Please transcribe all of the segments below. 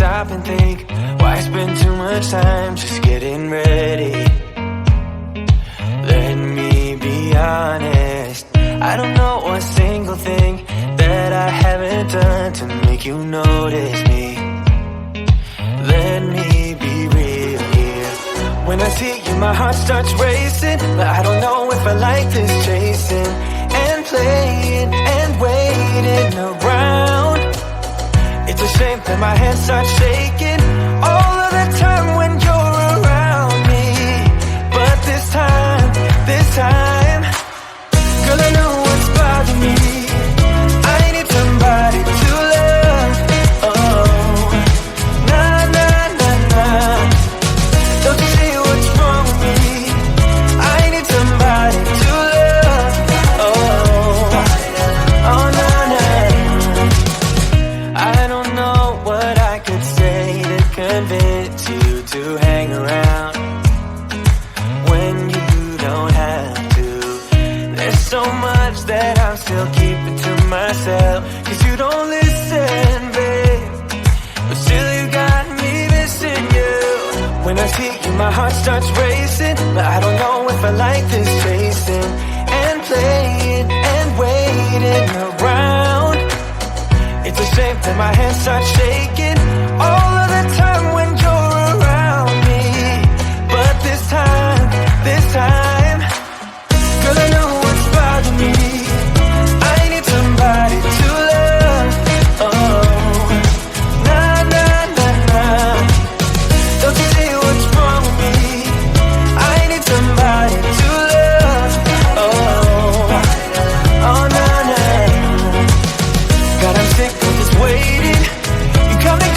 stop and think, why spend too much time just getting ready? Let me be honest, I don't know a single thing that I haven't done to make you notice me. Let me be real here. When I see you, my heart starts racing, but I don't know if I like this chasing and playing and waiting around. It's a shame that my hands start shaking all of the time when you're around me. But this time, girl, I know what's bothering me. I need somebody to love. Oh, nah, nah, nah, nah. Don't you see what's wrong with me? I need somebody to love. Oh, oh, nah, nah. I don't know what I could say to convince you to hang around when you don't have to. There's so much that I'm still keeping to myself, 'cause you don't listen, babe. But still you got me missing you. When I see you, my heart starts racing, but I don't know if I like this chasing and playing and waiting around. It's a shame that my hands start shaking all of the time when you're around me. But this time, girl, I know what's bothering me. I need somebody to love. Oh, nah, nah, nah, nah. Don't you see what's wrong with me? I need somebody to love. Oh, oh, nah, nah. God, I'm sick of this waiting. You come to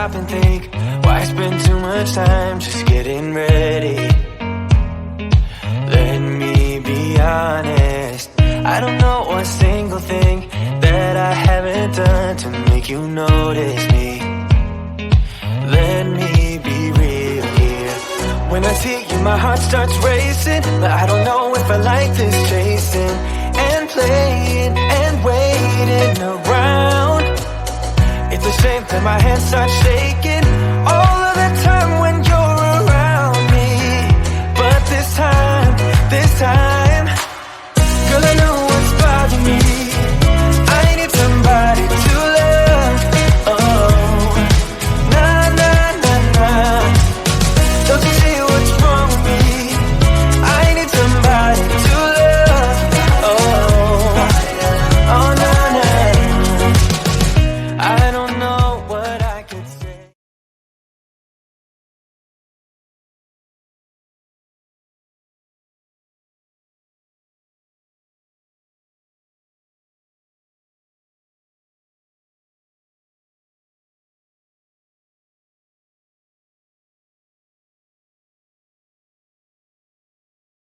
stop and think, why spend too much time just getting ready? Let me be honest, I don't know one single thing that I haven't done to make you notice me. Let me be real here. When I see you, my heart starts racing, but I don't know if I like this chasing and playing and waiting around. It's a shame that my hands start shaking all of the time.